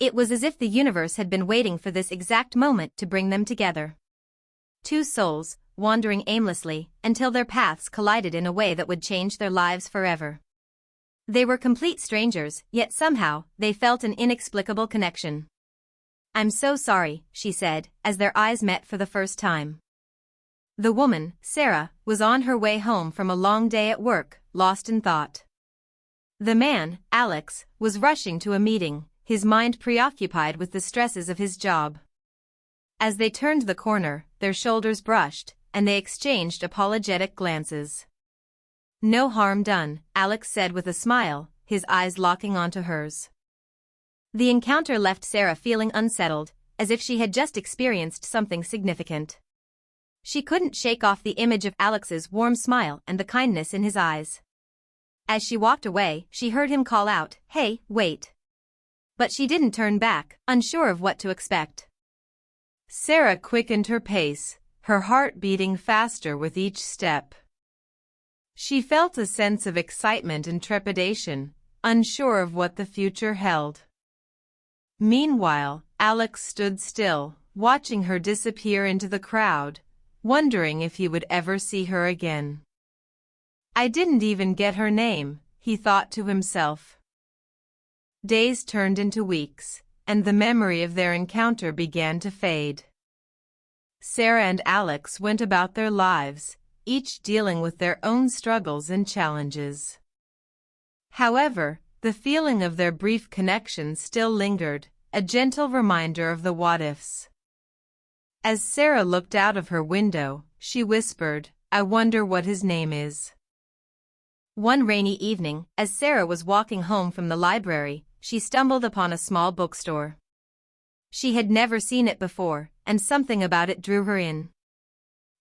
It was as if the universe had been waiting for this exact moment to bring them together. Two souls, wandering aimlessly, until their paths collided in a way that would change their lives forever. They were complete strangers, yet somehow, they felt an inexplicable connection. "I'm so sorry," she said, as their eyes met for the first time. The woman, Sarah, was on her way home from a long day at work, lost in thought. The man, Alex, was rushing to a meeting, his mind preoccupied with the stresses of his job. As they turned the corner, their shoulders brushed, and they exchanged apologetic glances. "No harm done," Alex said with a smile, his eyes locking onto hers. The encounter left Sarah feeling unsettled, as if she had just experienced something significant. She couldn't shake off the image of Alex's warm smile and the kindness in his eyes. As she walked away, she heard him call out, "Hey, wait." But she didn't turn back, unsure of what to expect. Sarah quickened her pace, her heart beating faster with each step. She felt a sense of excitement and trepidation, unsure of what the future held. Meanwhile, Alex stood still, watching her disappear into the crowd, wondering if he would ever see her again. "I didn't even get her name," he thought to himself. Days turned into weeks, and the memory of their encounter began to fade. Sarah and Alex went about their lives, each dealing with their own struggles and challenges. However, the feeling of their brief connection still lingered, a gentle reminder of the what-ifs. As Sarah looked out of her window, she whispered, "I wonder what his name is." One rainy evening, as Sarah was walking home from the library, she stumbled upon a small bookstore. She had never seen it before, and something about it drew her in.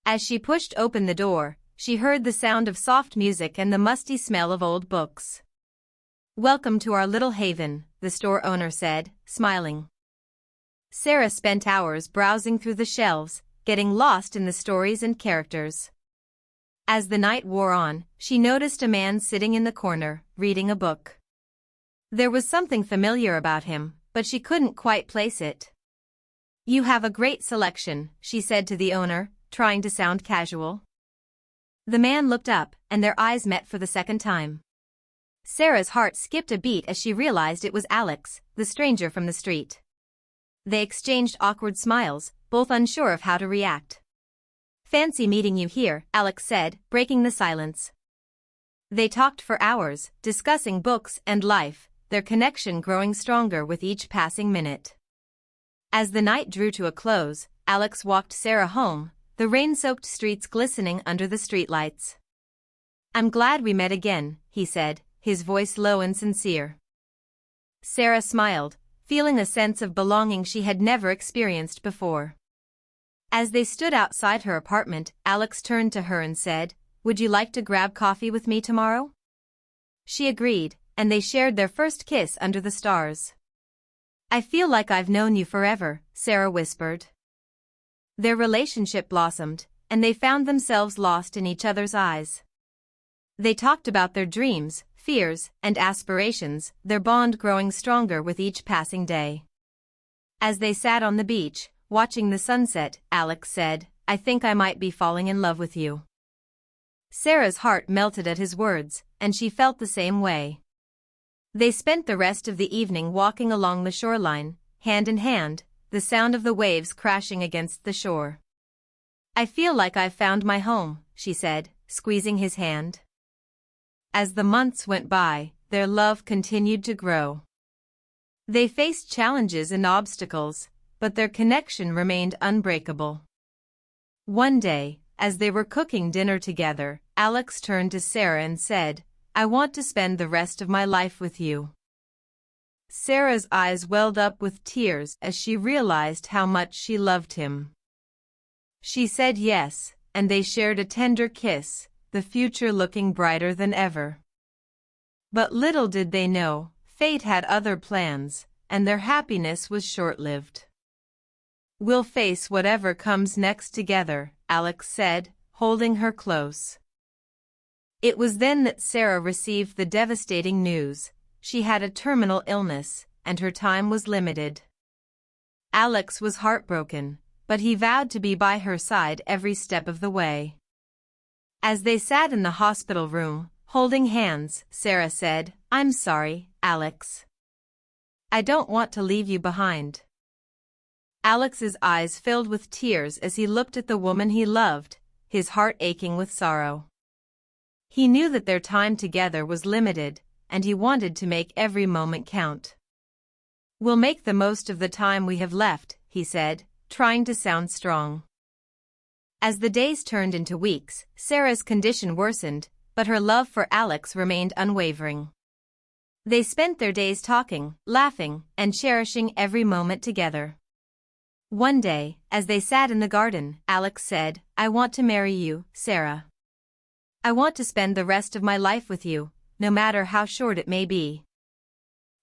As she pushed open the door, she heard the sound of soft music and the musty smell of old books. "Welcome to our little haven," the store owner said, smiling. Sarah spent hours browsing through the shelves, getting lost in the stories and characters. As the night wore on, she noticed a man sitting in the corner, reading a book. There was something familiar about him, but she couldn't quite place it. "You have a great selection," she said to the owner, trying to sound casual. The man looked up, and their eyes met for the second time. Sarah's heart skipped a beat as she realized it was Alex, the stranger from the street. They exchanged awkward smiles, both unsure of how to react. "Fancy meeting you here," Alex said, breaking the silence. They talked for hours, discussing books and life, their connection growing stronger with each passing minute. As the night drew to a close, Alex walked Sarah home, the rain-soaked streets glistening under the streetlights. "I'm glad we met again," he said, his voice low and sincere. Sarah smiled, feeling a sense of belonging she had never experienced before. As they stood outside her apartment, Alex turned to her and said, "Would you like to grab coffee with me tomorrow?" She agreed, and they shared their first kiss under the stars. "I feel like I've known you forever," Sarah whispered. Their relationship blossomed, and they found themselves lost in each other's eyes. They talked about their dreams, fears, and aspirations, their bond growing stronger with each passing day. As they sat on the beach, watching the sunset, Alex said, "I think I might be falling in love with you." Sarah's heart melted at his words, and she felt the same way. They spent the rest of the evening walking along the shoreline, hand in hand, the sound of the waves crashing against the shore. "I feel like I've found my home," she said, squeezing his hand. As the months went by, their love continued to grow. They faced challenges and obstacles, but their connection remained unbreakable. One day, as they were cooking dinner together, Alex turned to Sarah and said, "I want to spend the rest of my life with you." Sarah's eyes welled up with tears as she realized how much she loved him. She said yes, and they shared a tender kiss, the future looking brighter than ever. But little did they know, fate had other plans, and their happiness was short-lived. "We'll face whatever comes next together," Alex said, holding her close. It was then that Sarah received the devastating news. She had a terminal illness, and her time was limited. Alex was heartbroken, but he vowed to be by her side every step of the way. As they sat in the hospital room, holding hands, Sarah said, "I'm sorry, Alex. I don't want to leave you behind." Alex's eyes filled with tears as he looked at the woman he loved, his heart aching with sorrow. He knew that their time together was limited, and he wanted to make every moment count. "We'll make the most of the time we have left," he said, trying to sound strong. As the days turned into weeks, Sarah's condition worsened, but her love for Alex remained unwavering. They spent their days talking, laughing, and cherishing every moment together. One day, as they sat in the garden, Alex said, "I want to marry you, Sarah. I want to spend the rest of my life with you, no matter how short it may be."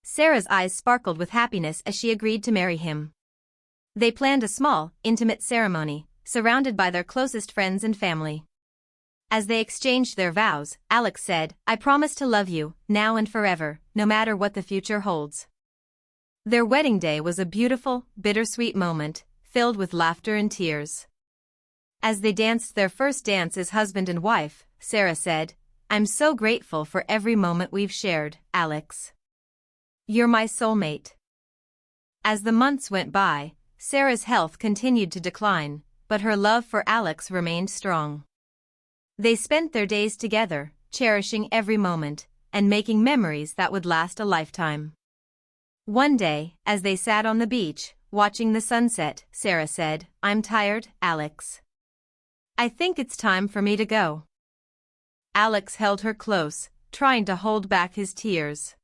Sarah's eyes sparkled with happiness as she agreed to marry him. They planned a small, intimate ceremony, surrounded by their closest friends and family. As they exchanged their vows, Alex said, "I promise to love you, now and forever, no matter what the future holds." Their wedding day was a beautiful, bittersweet moment, filled with laughter and tears. As they danced their first dance as husband and wife, Sarah said, "I'm so grateful for every moment we've shared, Alex. You're my soulmate." As the months went by, Sarah's health continued to decline, but her love for Alex remained strong. They spent their days together, cherishing every moment, and making memories that would last a lifetime. One day, as they sat on the beach, watching the sunset, Sarah said, "I'm tired, Alex. I think it's time for me to go." Alex held her close, trying to hold back his tears.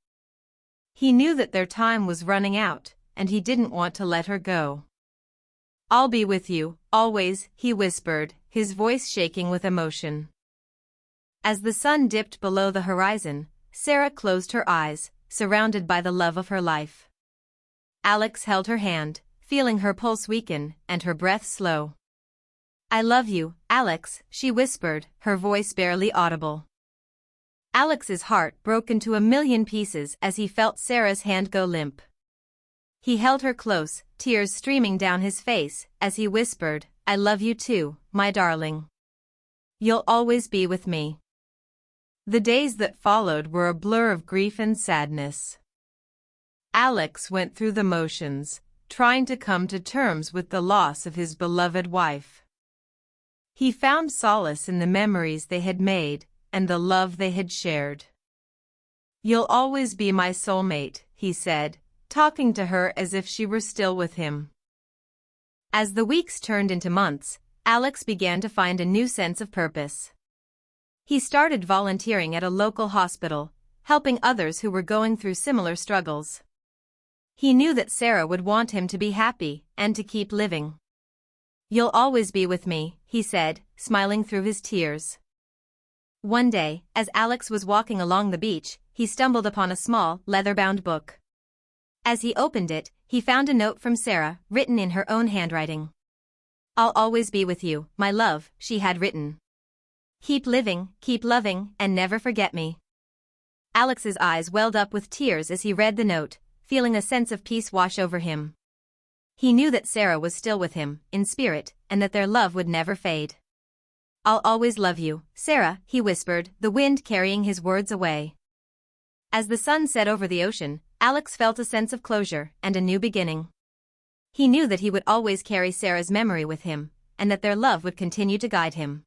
He knew that their time was running out, and he didn't want to let her go. "I'll be with you, always," he whispered, his voice shaking with emotion. As the sun dipped below the horizon, Sarah closed her eyes, surrounded by the love of her life. Alex held her hand, feeling her pulse weaken and her breath slow. "I love you, Alex," she whispered, her voice barely audible. Alex's heart broke into a million pieces as he felt Sarah's hand go limp. He held her close, tears streaming down his face, as he whispered, "I love you too, my darling. You'll always be with me." The days that followed were a blur of grief and sadness. Alex went through the motions, trying to come to terms with the loss of his beloved wife. He found solace in the memories they had made and the love they had shared. "You'll always be my soulmate," he said, talking to her as if she were still with him. As the weeks turned into months, Alex began to find a new sense of purpose. He started volunteering at a local hospital, helping others who were going through similar struggles. He knew that Sarah would want him to be happy and to keep living. "You'll always be with me," he said, smiling through his tears. One day, as Alex was walking along the beach, he stumbled upon a small, leather-bound book. As he opened it, he found a note from Sarah, written in her own handwriting. "I'll always be with you, my love," she had written. "Keep living, keep loving, and never forget me." Alex's eyes welled up with tears as he read the note, feeling a sense of peace wash over him. He knew that Sarah was still with him, in spirit, and that their love would never fade. "I'll always love you, Sarah," he whispered, the wind carrying his words away. As the sun set over the ocean, Alex felt a sense of closure and a new beginning. He knew that he would always carry Sarah's memory with him, and that their love would continue to guide him.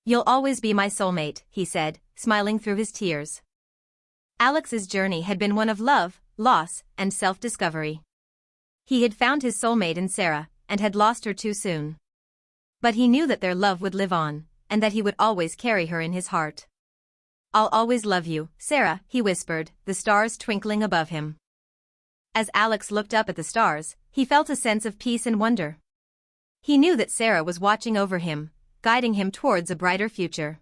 "You'll always be my soulmate," he said, smiling through his tears. Alex's journey had been one of love, loss, and self-discovery. He had found his soulmate in Sarah, and had lost her too soon. But he knew that their love would live on, and that he would always carry her in his heart. "I'll always love you, Sarah," he whispered, the stars twinkling above him. As Alex looked up at the stars, he felt a sense of peace and wonder. He knew that Sarah was watching over him, guiding him towards a brighter future.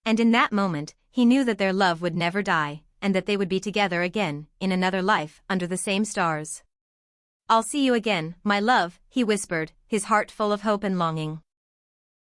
And in that moment, he knew that their love would never die, and that they would be together again, in another life, under the same stars. "I'll see you again, my love," he whispered, his heart full of hope and longing.